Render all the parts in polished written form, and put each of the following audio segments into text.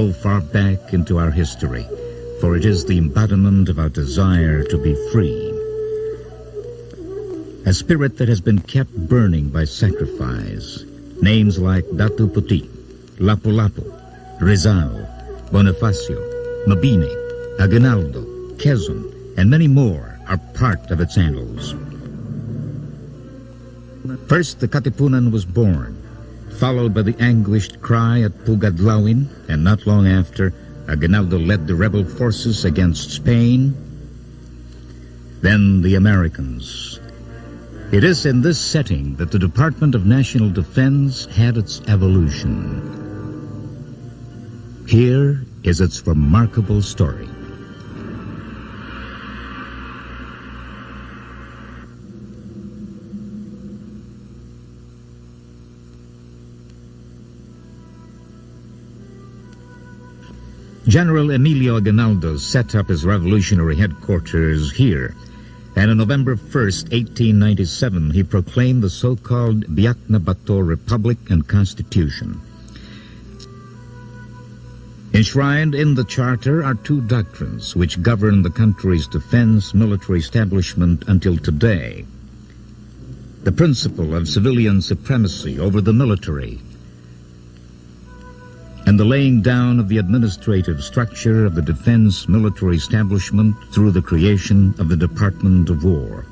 Go far back into our history, for it is the embodiment of our desire to be free. A spirit that has been kept burning by sacrifice. Names like Datu Puti, Lapu-Lapu, Rizal, Bonifacio, Mabini, Aguinaldo, Quezon, and many more are part of its annals. First, the Katipunan was born, followed by the anguished cry at Pugadlawin, and not long after, Aguinaldo led the rebel forces against Spain. Then the Americans. It is in this setting that the Department of National Defense had its evolution. Here is its remarkable story. General Emilio Aguinaldo set up his revolutionary headquarters here, and on November 1st, 1897, he proclaimed the so-called Biak na Bato Republic and Constitution. Enshrined in the Charter are two doctrines which govern the country's defense military establishment until today. The principle of civilian supremacy over the military, and the laying down of the administrative structure of the defense military establishment through the creation of the Department of War.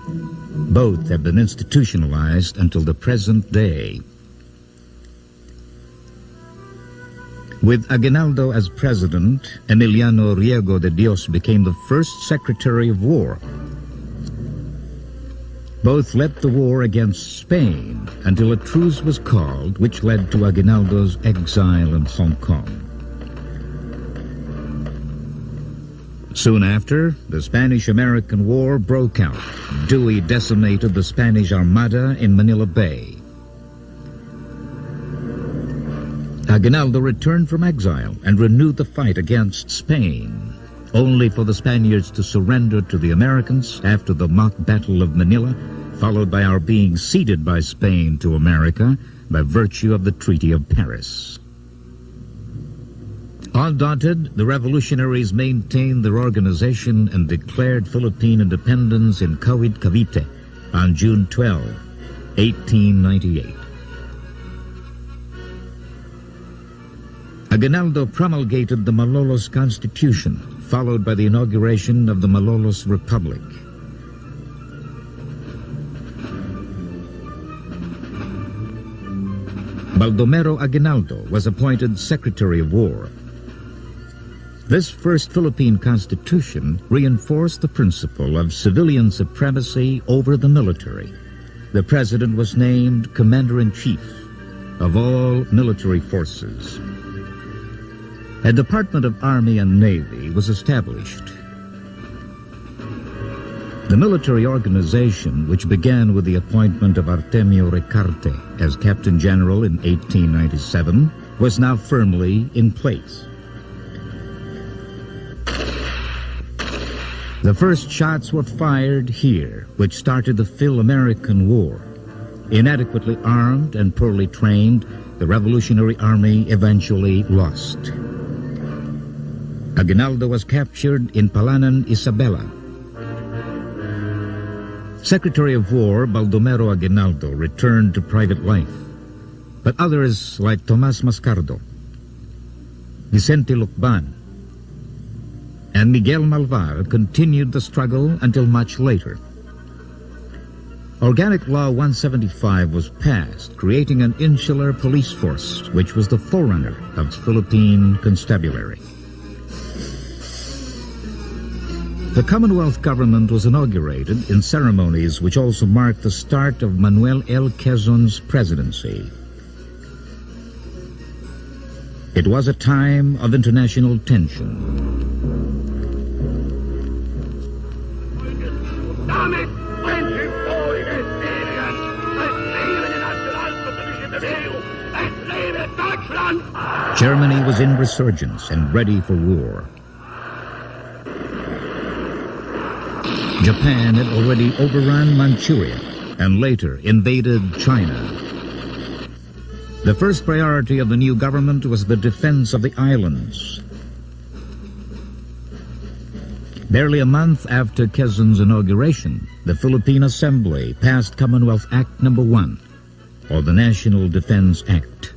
Both have been institutionalized until the present day. With Aguinaldo as president, Emiliano Riego de Dios became the first Secretary of War. Both led the war against Spain until a truce was called, which led to Aguinaldo's exile in Hong Kong. Soon after, the Spanish-American War broke out. Dewey decimated the Spanish Armada in Manila Bay. Aguinaldo returned from exile and renewed the fight against Spain, only for the Spaniards to surrender to the Americans after the mock Battle of Manila, followed by our being ceded by Spain to America by virtue of the Treaty of Paris. Undaunted, the revolutionaries maintained their organization and declared Philippine independence in Kawit, Cavite on June 12, 1898. Aguinaldo promulgated the Malolos Constitution, followed by the inauguration of the Malolos Republic. Baldomero Aguinaldo was appointed Secretary of War. This first Philippine Constitution reinforced the principle of civilian supremacy over the military. The President was named Commander-in-Chief of all military forces. A Department of Army and Navy was established. The military organization, which began with the appointment of Artemio Recarte as Captain General in 1897, was now firmly in place. The first shots were fired here, which started the Phil-American War. Inadequately armed and poorly trained, the Revolutionary Army eventually lost. Aguinaldo was captured in Palanan, Isabela. Secretary of War Baldomero Aguinaldo returned to private life, but others like Tomas Mascardo, Vicente Lucban, and Miguel Malvar continued the struggle until much later. Organic Law 175 was passed, creating an insular police force, which was the forerunner of Philippine constabulary. The Commonwealth government was inaugurated in ceremonies which also marked the start of Manuel L. Quezon's presidency. It was a time of international tension. Germany was in resurgence and ready for war. Japan had already overrun Manchuria and later invaded China. The first priority of the new government was the defense of the islands. Barely a month after Quezon's inauguration, the Philippine Assembly passed Commonwealth Act No. 1, or the National Defense Act.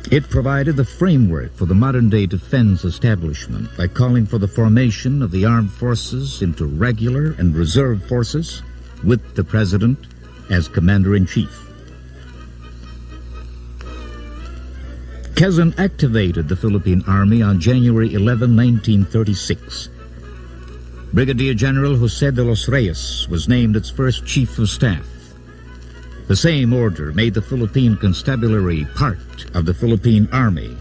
It provided the framework for the modern-day defense establishment by calling for the formation of the armed forces into regular and reserve forces, with the President as Commander-in-Chief. Quezon activated the Philippine Army on January 11, 1936. Brigadier General Jose de los Reyes was named its first Chief of Staff. The same order made the Philippine Constabulary part of the Philippine Army.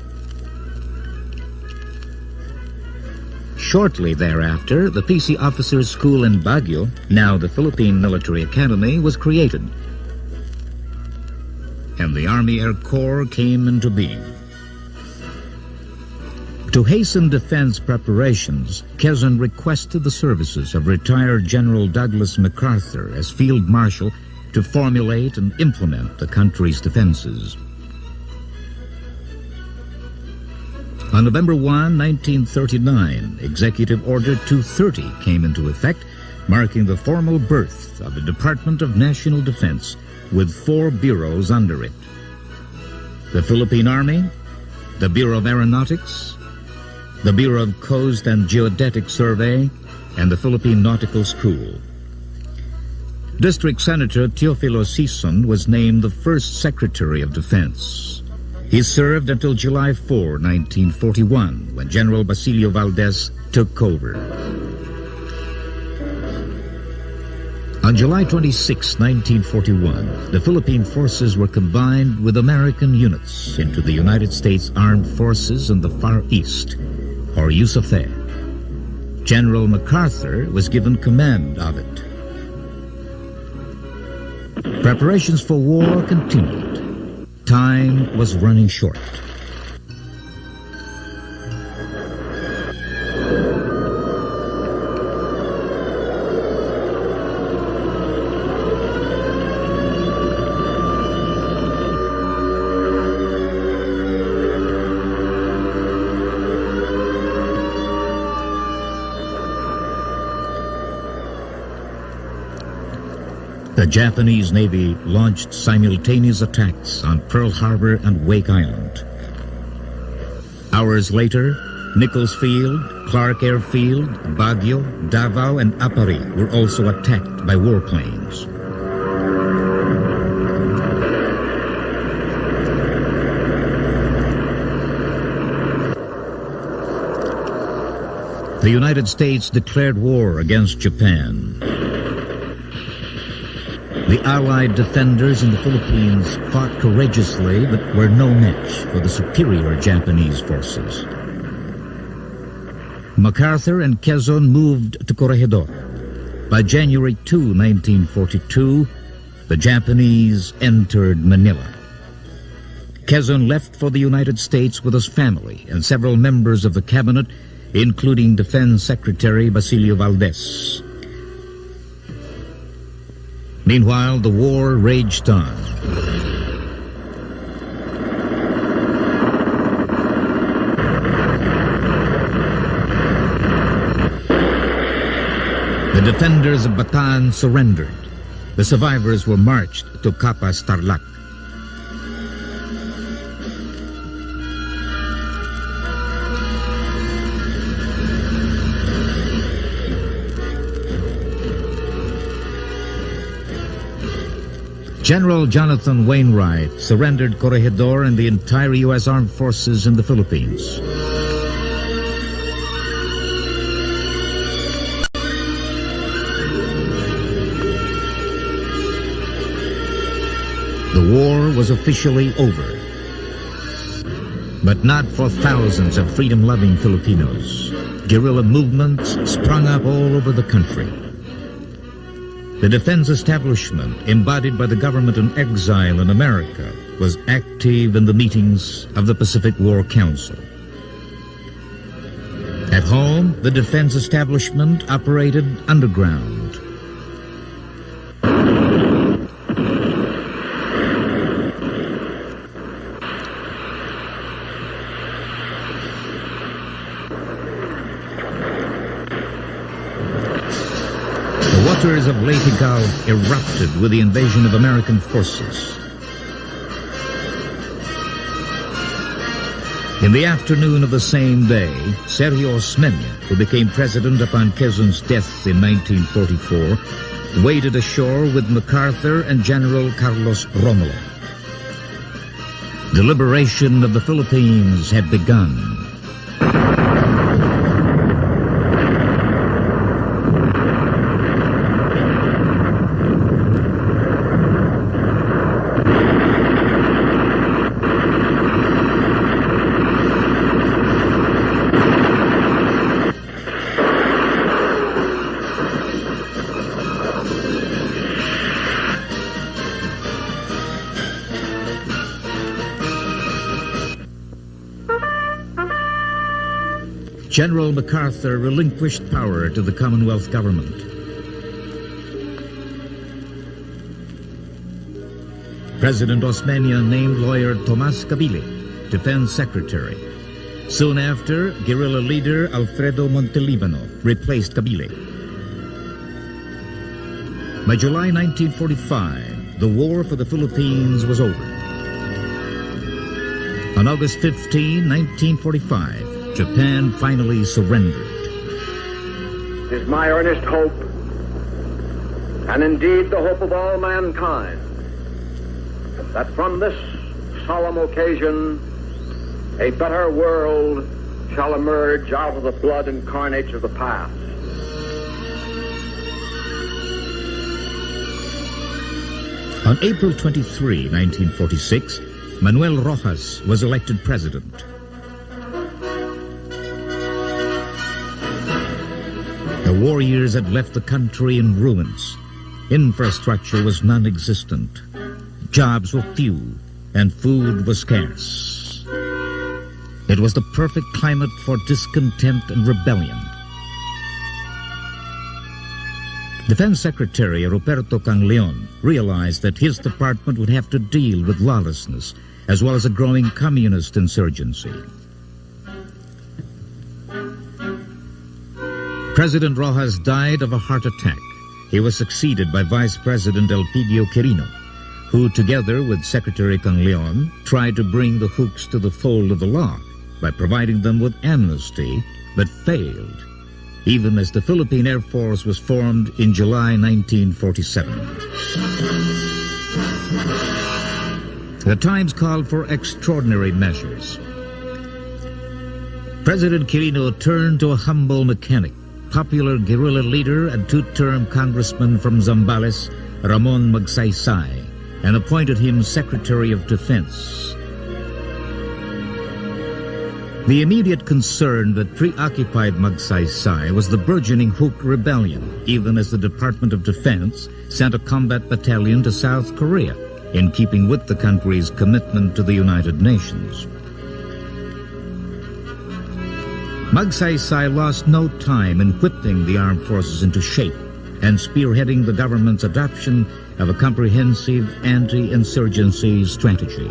Shortly thereafter, the PC Officers School in Baguio, now the Philippine Military Academy, was created, and the Army Air Corps came into being. To hasten defense preparations, Quezon requested the services of retired General Douglas MacArthur as Field Marshal to formulate and implement the country's defenses. On November 1, 1939, Executive Order 230 came into effect, marking the formal birth of the Department of National Defense with 4 bureaus under it: the Philippine Army, the Bureau of Aeronautics, the Bureau of Coast and Geodetic Survey, and the Philippine Nautical School. District Senator Teofilo Sison was named the first Secretary of Defense. He served until July 4, 1941, when General Basilio Valdez took over. On July 26, 1941, the Philippine forces were combined with American units into the United States Armed Forces in the Far East, or USAFE. General MacArthur was given command of it. Preparations for war continued. Time was running short. The Japanese Navy launched simultaneous attacks on Pearl Harbor and Wake Island. Hours later, Nichols Field, Clark Airfield, Baguio, Davao, and Apari were also attacked by warplanes. The United States declared war against Japan. The Allied defenders in the Philippines fought courageously, but were no match for the superior Japanese forces. MacArthur and Quezon moved to Corregidor. By January 2, 1942, the Japanese entered Manila. Quezon left for the United States with his family and several members of the cabinet, including Defense Secretary Basilio Valdez. Meanwhile, the war raged on. The defenders of Bataan surrendered. The survivors were marched to Capas Tarlac. General Jonathan Wainwright surrendered Corregidor and the entire U.S. Armed Forces in the Philippines. The war was officially over, but not for thousands of freedom-loving Filipinos. Guerrilla movements sprung up all over the country. The defense establishment, embodied by the government in exile in America, was active in the meetings of the Pacific War Council. At home, the defense establishment operated underground. waters of Leyte Gulf erupted with the invasion of American forces. In the afternoon of the same day, Sergio Osmeña, who became president upon Quezon's death in 1944, waded ashore with MacArthur and General Carlos Romulo. The liberation of the Philippines had begun. General MacArthur relinquished power to the Commonwealth government. President Osmeña named lawyer Tomas Cabile defense secretary. Soon after, guerrilla leader Alfredo Montelibano replaced Cabile. By July 1945, the war for the Philippines was over. On August 15, 1945, Japan finally surrendered. It is my earnest hope, and indeed the hope of all mankind, that from this solemn occasion a better world shall emerge out of the blood and carnage of the past. On April 23, 1946, Manuel Rojas was elected president. The war years had left the country in ruins. Infrastructure was non-existent. Jobs were few, and food was scarce. It was the perfect climate for discontent and rebellion. Defense Secretary Ruperto Cangleon realized that his department would have to deal with lawlessness, as well as a growing communist insurgency. President Rojas died of a heart attack. He was succeeded by Vice President Elpidio Quirino, who, together with Secretary Cangleon, tried to bring the hooks to the fold of the law by providing them with amnesty, but failed, even as the Philippine Air Force was formed in July 1947. The times called for extraordinary measures. President Quirino turned to a humble mechanic, popular guerrilla leader and two-term congressman from Zambales, Ramon Magsaysay, and appointed him Secretary of Defense. The immediate concern that preoccupied Magsaysay was the burgeoning Huk Rebellion, even as the Department of Defense sent a combat battalion to South Korea, in keeping with the country's commitment to the United Nations. Magsaysay lost no time in whipping the armed forces into shape and spearheading the government's adoption of a comprehensive anti-insurgency strategy.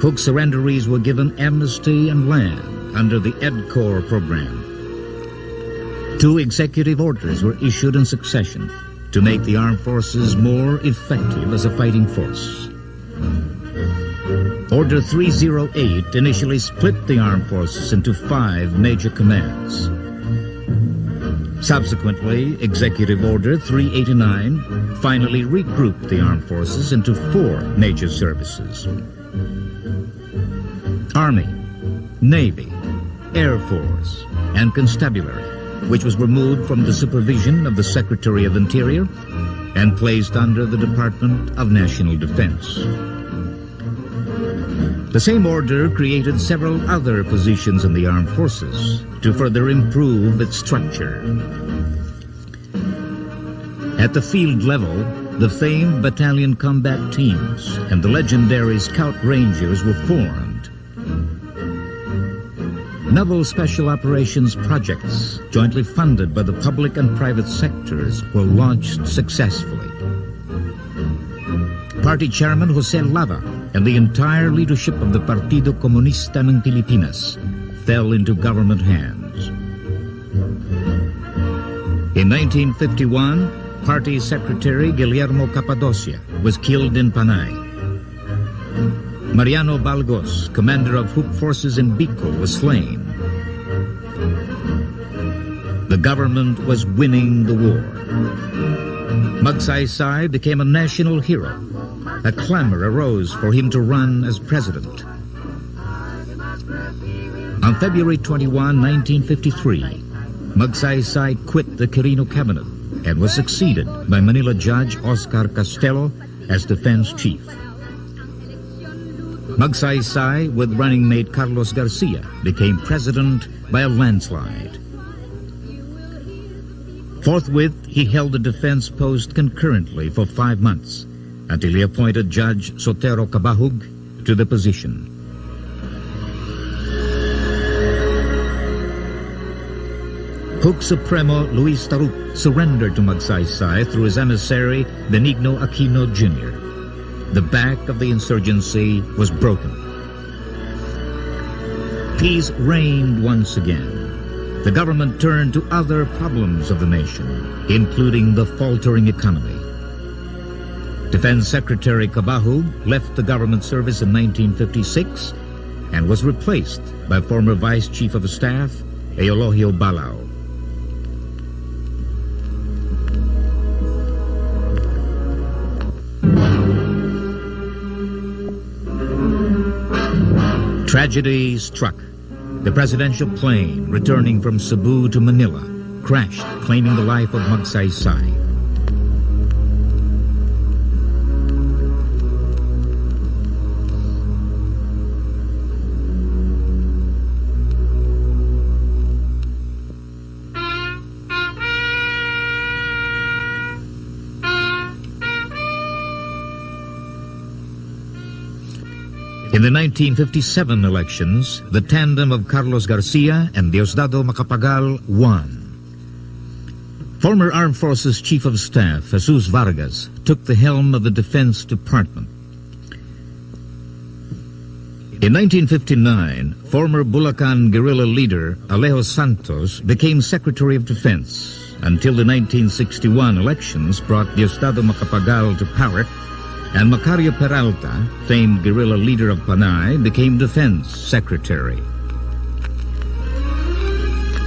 Huk surrenderees were given amnesty and land under the EDCOR program. 2 executive orders were issued in succession to make the armed forces more effective as a fighting force. Order 308 initially split the armed forces into 5 major commands. Subsequently, Executive Order 389 finally regrouped the armed forces into 4 major services: Army, Navy, Air Force, and Constabulary, which was removed from the supervision of the Secretary of Interior and placed under the Department of National Defense. The same order created several other positions in the armed forces to further improve its structure. At the field level, the famed battalion combat teams and the legendary Scout Rangers were formed. Naval Special Operations projects, jointly funded by the public and private sectors, were launched successfully. Party Chairman Jose Lava and the entire leadership of the Partido Comunista ng Pilipinas fell into government hands. In 1951, Party Secretary Guillermo Capadocia was killed in Panay. Mariano Balgos, commander of Huk forces in Bicol, was slain. The government was winning the war. Magsaysay became a national hero. A clamor arose for him to run as president. On February 21, 1953, Magsaysay quit the Quirino cabinet and was succeeded by Manila Judge Oscar Castelo as defense chief. Magsaysay, with running mate Carlos Garcia, became president by a landslide. Forthwith, he held the defense post concurrently for 5 months until he appointed Judge Sotero Cabahug to the position. Huk Supremo Luis Taruc surrendered to Magsaysay through his emissary Benigno Aquino Jr. The back of the insurgency was broken. Peace reigned once again. The government turned to other problems of the nation, including the faltering economy. Defense Secretary Cabahug left the government service in 1956 and was replaced by former Vice Chief of Staff Eulogio Balao. Tragedy struck. The presidential plane, returning from Cebu to Manila, crashed, claiming the life of Magsaysay. In the 1957 elections, the tandem of Carlos Garcia and Diosdado Macapagal won. Former Armed Forces Chief of Staff Jesus Vargas took the helm of the Defense Department. In 1959, former Bulacan guerrilla leader Alejo Santos became Secretary of Defense until the 1961 elections brought Diosdado Macapagal to power, and Macario Peralta, famed guerrilla leader of Panay, became Defense Secretary.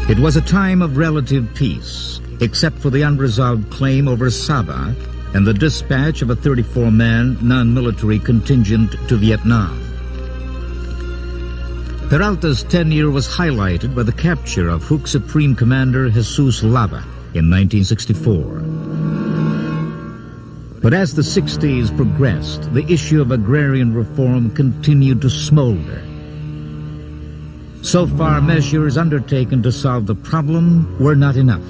It was a time of relative peace, except for the unresolved claim over Sabah and the dispatch of a 34-man non-military contingent to Vietnam. Peralta's tenure was highlighted by the capture of Huk Supreme Commander Jesus Lava in 1964. But as the 60s progressed, the issue of agrarian reform continued to smolder. So far, measures undertaken to solve the problem were not enough.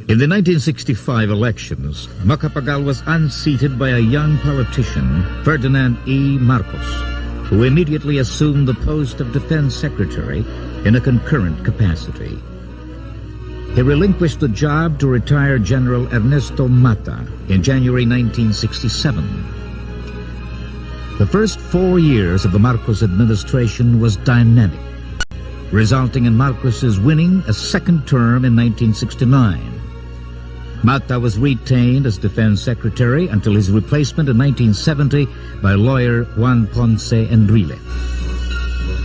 In the 1965 elections, Macapagal was unseated by a young politician, Ferdinand E. Marcos, who immediately assumed the post of Defense Secretary in a concurrent capacity. He relinquished the job to retire General Ernesto Mata in January 1967. The first 4 years of the Marcos administration was dynamic, resulting in Marcos's winning a second term in 1969. Mata was retained as Defense Secretary until his replacement in 1970 by lawyer Juan Ponce Enrile.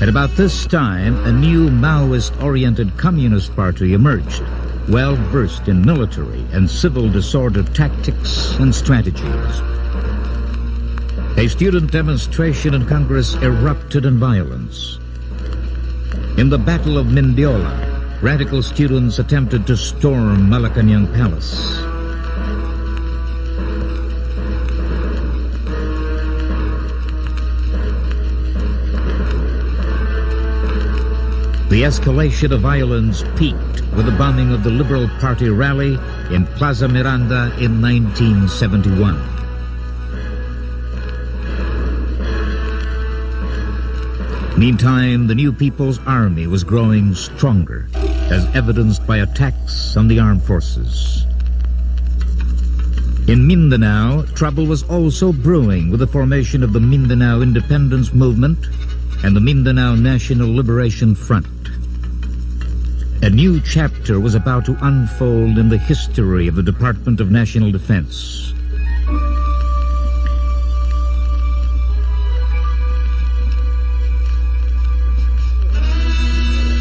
At about this time, a new Maoist-oriented Communist Party emerged, well-versed in military and civil disorder tactics and strategies. A student demonstration in Congress erupted in violence. In the Battle of Mindiola, radical students attempted to storm Malacañang Palace. The escalation of violence peaked with the bombing of the Liberal Party rally in Plaza Miranda in 1971. Meantime, the New People's Army was growing stronger, as evidenced by attacks on the armed forces. In Mindanao, trouble was also brewing with the formation of the Mindanao Independence Movement and the Mindanao National Liberation Front. A new chapter was about to unfold in the history of the Department of National Defense.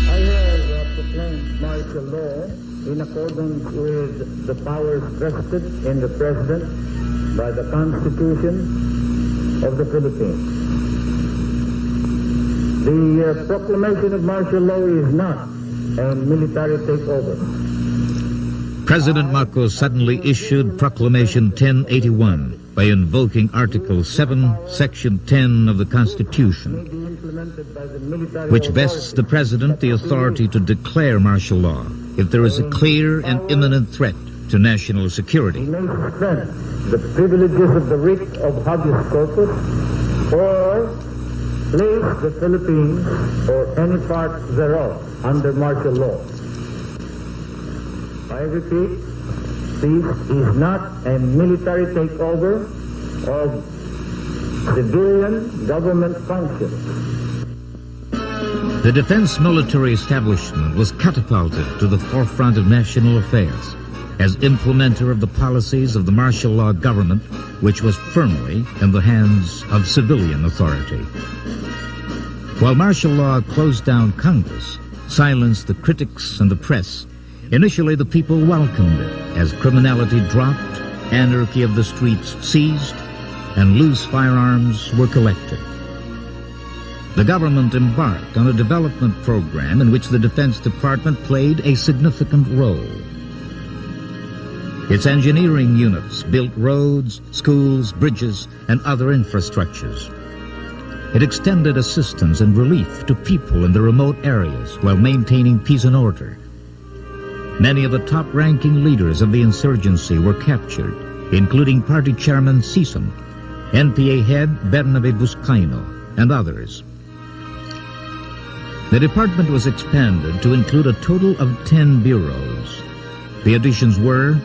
I have proclaimed martial law in accordance with the powers vested in the President by the Constitution of the Philippines. The proclamation of martial law is not a military takeover. President Marcos suddenly issued Proclamation 1081 by invoking Article 7, Section 10 of the Constitution, which vests the President the authority to declare martial law if there is a clear and imminent threat to national security. He may suspend the privileges of the writ of habeas corpus or place the Philippines or any part thereof under martial law. I repeat, this is not a military takeover of civilian government functions. The defense military establishment was catapulted to the forefront of national affairs as implementer of the policies of the martial law government, which was firmly in the hands of civilian authority. While martial law closed down Congress, silenced the critics and the press, initially the people welcomed it as criminality dropped, anarchy of the streets ceased, and loose firearms were collected. The government embarked on a development program in which the Defense Department played a significant role. Its engineering units built roads, schools, bridges, and other infrastructures. It extended assistance and relief to people in the remote areas while maintaining peace and order. Many of the top-ranking leaders of the insurgency were captured, including Party Chairman Sison, NPA head Bernabe Buscaino, and others. The department was expanded to include a total of 10 bureaus. The additions were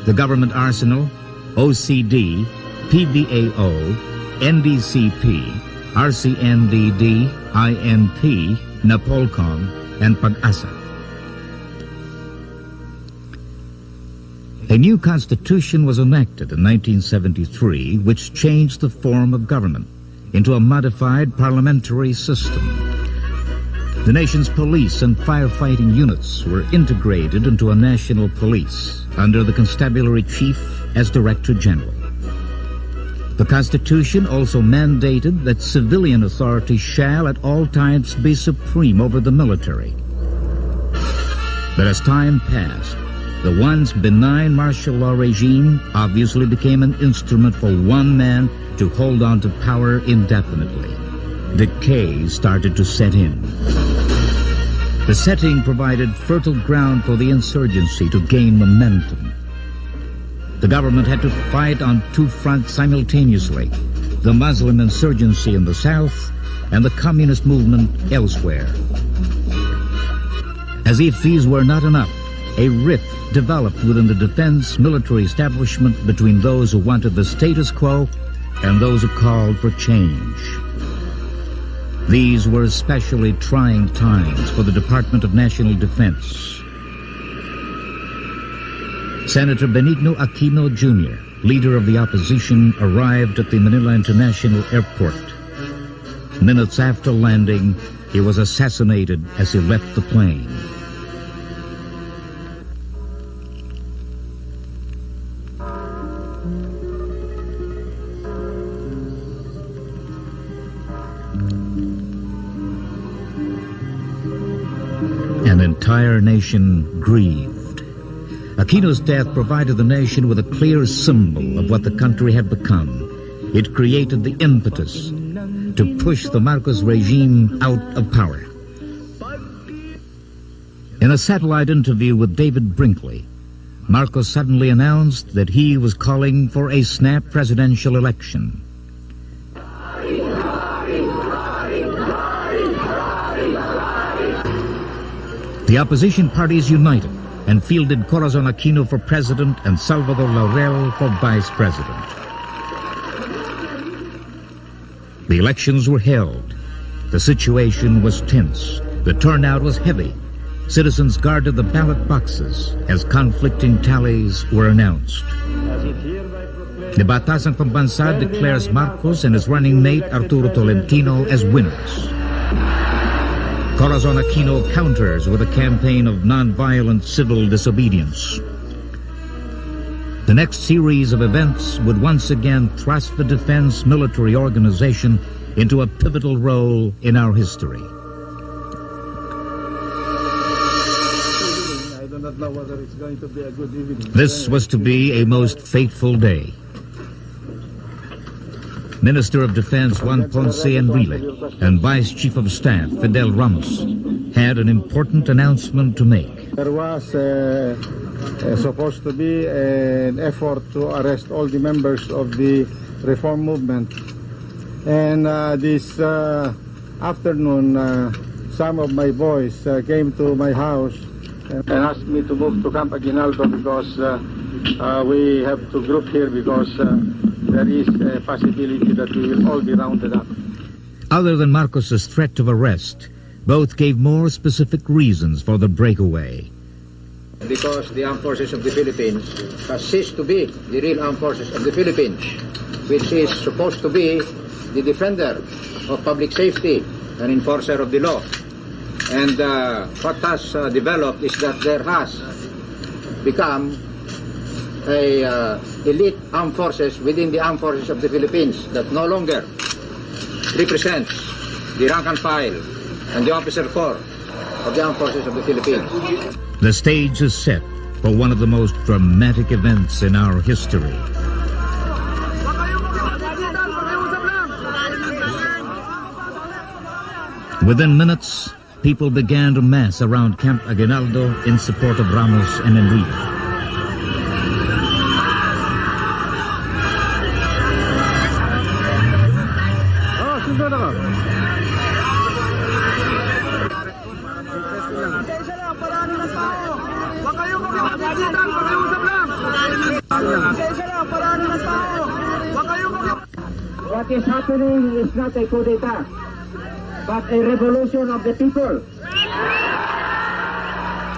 the Government Arsenal, OCD, PBAO, NDCP, RCNDD, INP, Napolcom, and Pag-asa. A new constitution was enacted in 1973, which changed the form of government into a modified parliamentary system. The nation's police and firefighting units were integrated into a national police under the constabulary chief as Director General. The Constitution also mandated that civilian authority shall at all times be supreme over the military. But as time passed, the once benign martial law regime obviously became an instrument for one man to hold on to power indefinitely. Decay started to set in. The setting provided fertile ground for the insurgency to gain momentum. The government had to fight on two fronts simultaneously, the Muslim insurgency in the south and the communist movement elsewhere. As if these were not enough, a rift developed within the defense military establishment between those who wanted the status quo and those who called for change. These were especially trying times for the Department of National Defense. Senator Benigno Aquino Jr., leader of the opposition, arrived at the Manila International Airport. Minutes after landing, he was assassinated as he left the plane. An entire nation grieved. Aquino's death provided the nation with a clear symbol of what the country had become. It created the impetus to push the Marcos regime out of power. In a satellite interview with David Brinkley, Marcos suddenly announced that he was calling for a snap presidential election. The opposition parties united and fielded Corazon Aquino for president and Salvador Laurel for vice president. The elections were held. The situation was tense. The turnout was heavy. citizens guarded the ballot boxes as conflicting tallies were announced. The Batasang Pambansa declares Marcos and his running mate Arturo Tolentino as winners. Corazon Aquino counters with a campaign of non-violent civil disobedience. The next series of events would once again thrust the defense military organization into a pivotal role in our history. I do not know whether it's going to be a good evening. This was to be a most fateful day. Minister of Defense Juan Ponce Enrile and Vice Chief of Staff Fidel Ramos had an important announcement to make. There was supposed to be an effort to arrest all the members of the reform movement. And this afternoon, some of my boys came to my house and asked me to move to Camp Aguinaldo because we have to group here because there is a possibility that we will all be rounded up. Other than Marcos's threat of arrest, both gave more specific reasons for the breakaway. Because the armed forces of the Philippines has ceased to be the real armed forces of the Philippines, which is supposed to be the defender of public safety and enforcer of the law. And what has developed is that there has become a elite armed forces within the armed forces of the Philippines that no longer represents the rank and file and the officer corps of the armed forces of the Philippines. The stage is set for one of the most dramatic events in our history. Within minutes, people began to mass around Camp Aguinaldo in support of Ramos and Enrile. What is happening is not a coup d'etat, but a revolution of the people.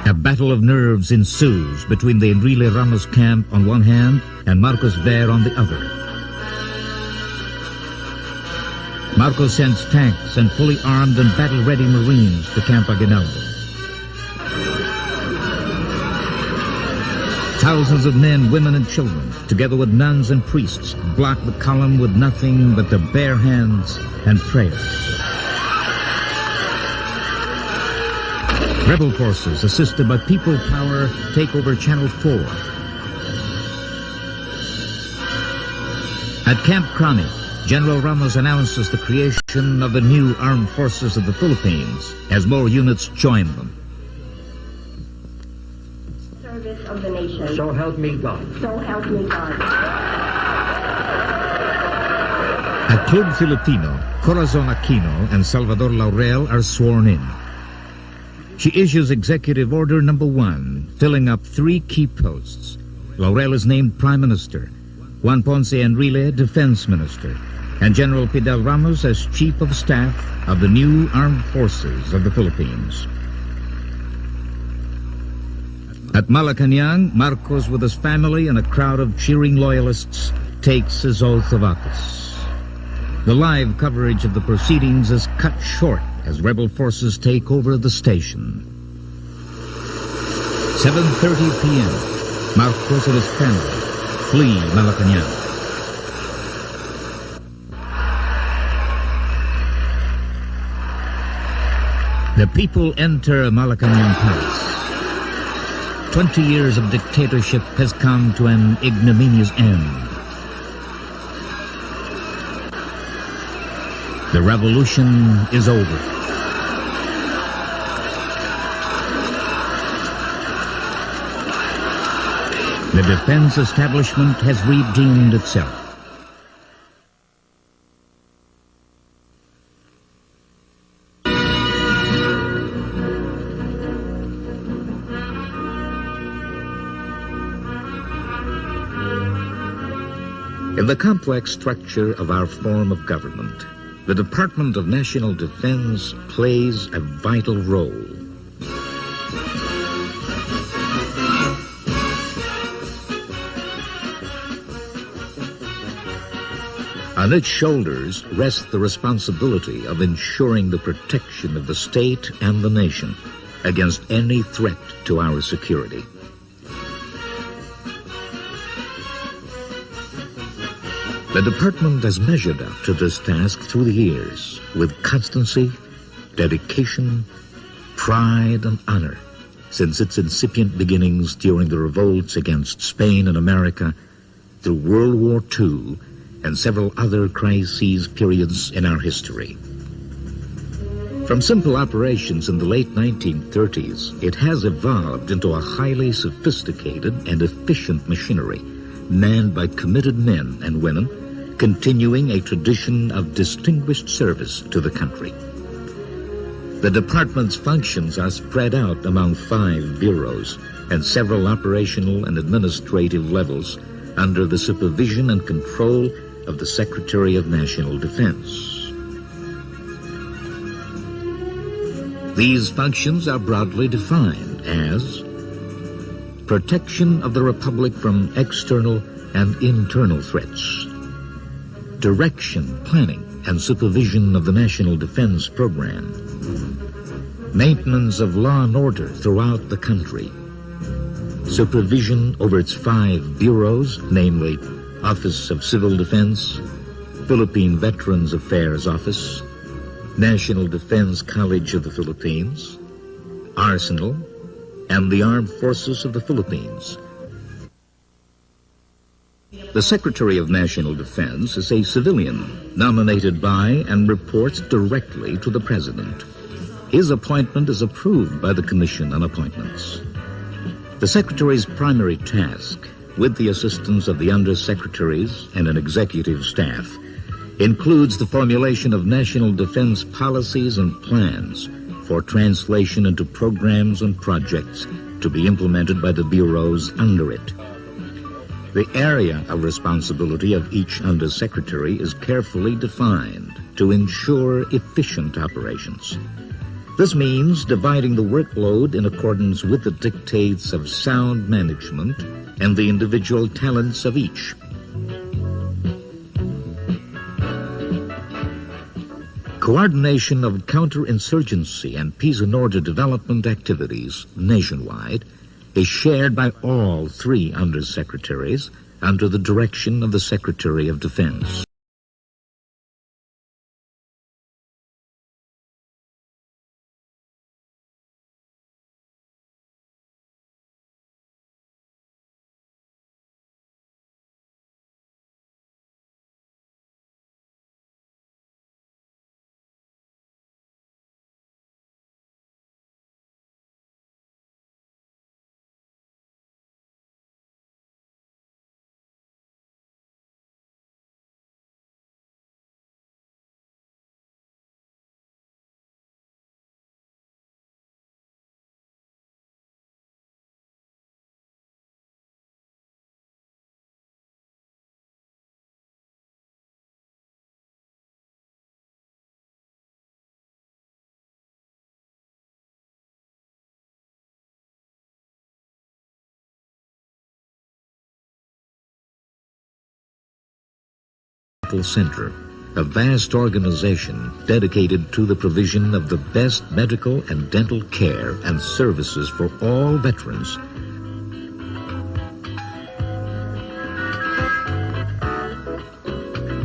A battle of nerves ensues between the Enrile Ramos camp on one hand and Marcos Ver on the other. Marcos sends tanks and fully armed and battle-ready Marines to Camp Aguinaldo. Thousands of men, women, and children, together with nuns and priests, block the column with nothing but their bare hands and prayers. Rebel forces, assisted by People Power, take over Channel 4. At Camp Crani, General Ramos announces the creation of the new armed forces of the Philippines as more units join them. Service of the nation. So help me God. So help me God. At Club Filipino, Corazon Aquino and Salvador Laurel are sworn in. She issues Executive Order Number 1, filling up 3 key posts. Laurel is named Prime Minister, Juan Ponce Enrile Defense Minister, and General Fidel Ramos as Chief of Staff of the new Armed Forces of the Philippines. At Malacanang, Marcos, with his family and a crowd of cheering loyalists, takes his oath of office. The live coverage of the proceedings is cut short as rebel forces take over the station. 7:30 p.m., Marcos and his family flee Malacanang. The people enter Malacanang Palace. 20 years of dictatorship has come to an ignominious end. The revolution is over. The defense establishment has redeemed itself. In the complex structure of our form of government, the Department of National Defense plays a vital role. On its shoulders rests the responsibility of ensuring the protection of the state and the nation against any threat to our security. The department has measured up to this task through the years with constancy, dedication, pride, and honor since its incipient beginnings during the revolts against Spain and America, through World War II, and several other crises periods in our history. From simple operations in the late 1930s, it has evolved into a highly sophisticated and efficient machinery, manned by committed men and women, continuing a tradition of distinguished service to the country. The department's functions are spread out among 5 bureaus and several operational and administrative levels under the supervision and control of the Secretary of National Defense. These functions are broadly defined as protection of the Republic from external and internal threats, direction, planning, and supervision of the National Defense Program, maintenance of law and order throughout the country, supervision over its 5 bureaus, namely Office of Civil Defense, Philippine Veterans Affairs Office, National Defense College of the Philippines, Arsenal, and the Armed Forces of the Philippines. The Secretary of National Defense is a civilian nominated by and reports directly to the President. His appointment is approved by the Commission on Appointments. The Secretary's primary task, with the assistance of the Undersecretaries and an executive staff, includes the formulation of national defense policies and plans for translation into programs and projects to be implemented by the bureaus under it. The area of responsibility of each Undersecretary is carefully defined to ensure efficient operations. This means dividing the workload in accordance with the dictates of sound management and the individual talents of each. Coordination of counterinsurgency and peace and order development activities nationwide is shared by all 3 Undersecretaries under the direction of the Secretary of Defense. Center, a vast organization dedicated to the provision of the best medical and dental care and services for all veterans.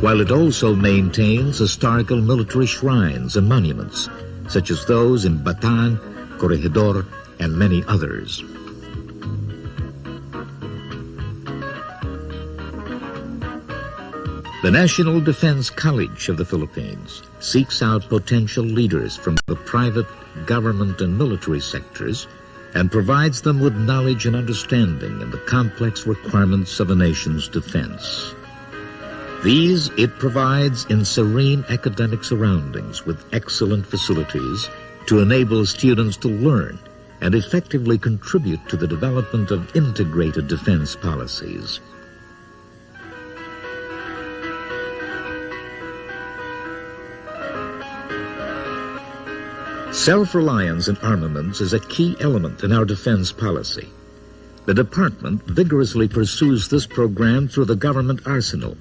While it also maintains historical military shrines and monuments, such as those in Bataan, Corregidor, and many others. The National Defense College of the Philippines seeks out potential leaders from the private, government, and military sectors and provides them with knowledge and understanding in the complex requirements of a nation's defense. These it provides in serene academic surroundings with excellent facilities to enable students to learn and effectively contribute to the development of integrated defense policies. Self-reliance in armaments is a key element in our defense policy. The department vigorously pursues this program through the government arsenal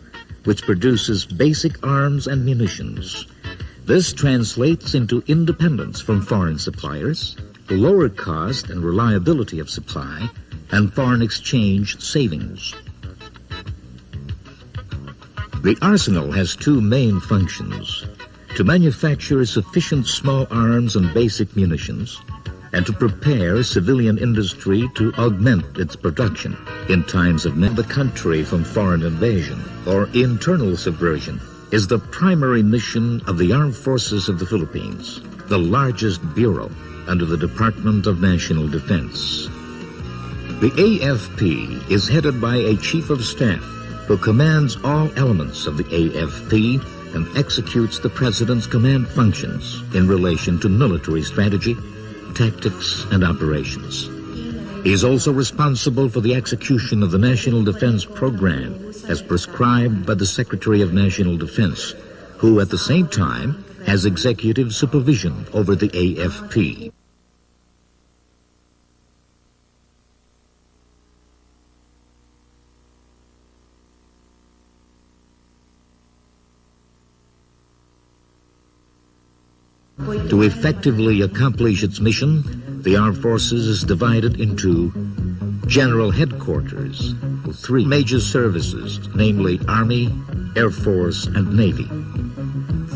which produces basic arms and munitions. This translates into independence from foreign suppliers, lower cost and reliability of supply, and foreign exchange savings. The arsenal has two main functions: to manufacture sufficient small arms and basic munitions, and to prepare civilian industry to augment its production in times of need. The country from foreign invasion or internal subversion is the primary mission of the Armed Forces of the Philippines, the largest bureau under the Department of National Defense. The AFP is headed by a Chief of Staff who commands all elements of the AFP and executes the President's command functions in relation to military strategy, tactics, and operations. He is also responsible for the execution of the National Defense Program as prescribed by the Secretary of National Defense, who at the same time has executive supervision over the AFP. To effectively accomplish its mission, the Armed Forces is divided into General Headquarters, three major services, namely Army, Air Force, and Navy.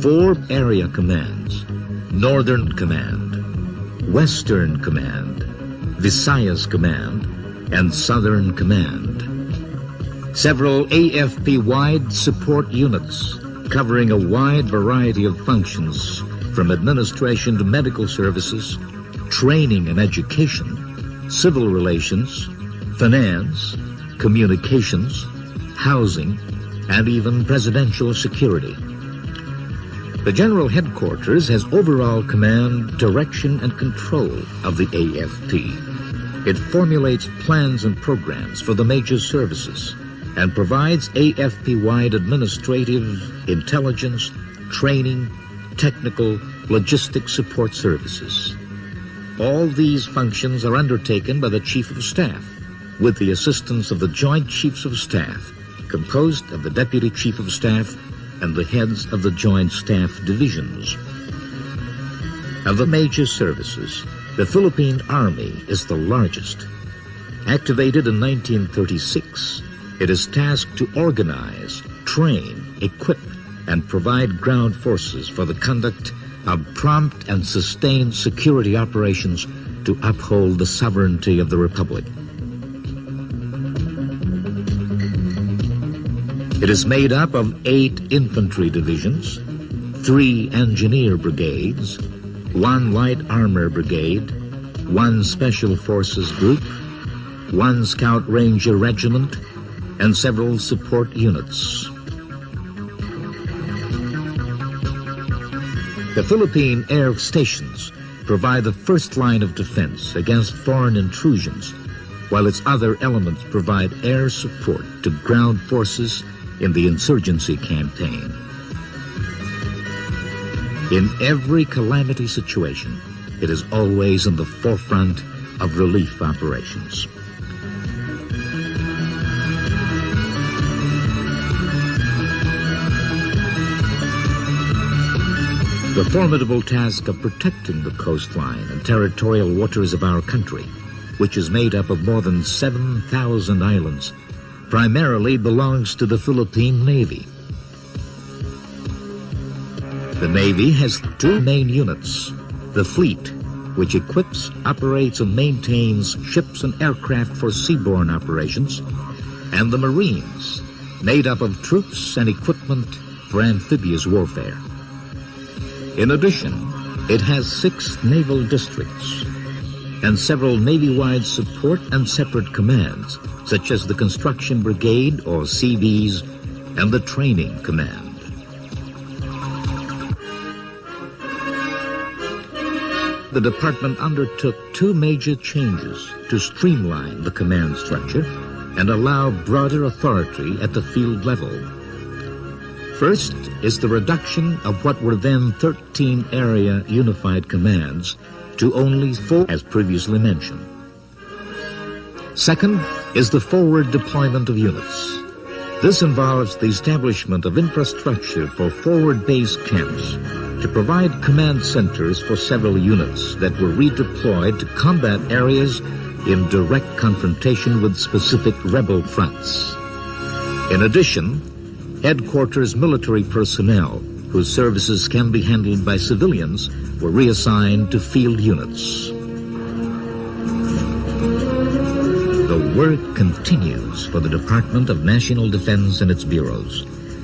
4 area commands: Northern Command, Western Command, Visayas Command, and Southern Command. Several AFP-wide support units covering a wide variety of functions, from administration to medical services, training and education, civil relations, finance, communications, housing, and even presidential security. The General Headquarters has overall command, direction, and control of the AFP. It formulates plans and programs for the major services and provides AFP-wide administrative, intelligence, training, technical, logistic support services. All these functions are undertaken by the Chief of Staff, with the assistance of the Joint Chiefs of Staff, composed of the Deputy Chief of Staff and the heads of the Joint Staff Divisions. Of the major services, the Philippine Army is the largest. Activated in 1936, it is tasked to organize, train, equip, and provide ground forces for the conduct of prompt and sustained security operations to uphold the sovereignty of the Republic. It is made up of 8 infantry divisions, 3 engineer brigades, 1 light armor brigade, 1 special forces group, 1 scout ranger regiment, and several support units. The Philippine air stations provide the first line of defense against foreign intrusions, while its other elements provide air support to ground forces in the insurgency campaign. In every calamity situation, it is always in the forefront of relief operations. The formidable task of protecting the coastline and territorial waters of our country, which is made up of more than 7,000 islands, primarily belongs to the Philippine Navy. The Navy has 2 main units: the fleet, which equips, operates, and maintains ships and aircraft for seaborne operations, and the Marines, made up of troops and equipment for amphibious warfare. In addition, it has 6 naval districts and several Navy-wide support and separate commands, such as the Construction Brigade, or CBs, and the Training Command. The department undertook 2 major changes to streamline the command structure and allow broader authority at the field level. First is the reduction of what were then 13 area unified commands to only 4, as previously mentioned. Second is the forward deployment of units. This involves the establishment of infrastructure for forward base camps to provide command centers for several units that were redeployed to combat areas in direct confrontation with specific rebel fronts. In addition, headquarters military personnel whose services can be handled by civilians were reassigned to field units. The work continues for the Department of National Defense and its bureaus,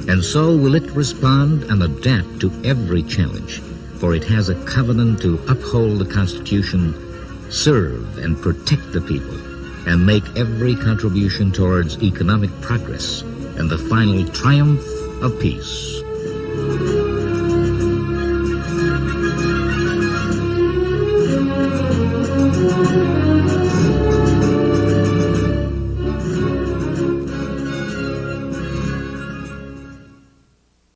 and so will it respond and adapt to every challenge, for it has a covenant to uphold the Constitution, serve and protect the people, and make every contribution towards economic progress and the final triumph of peace.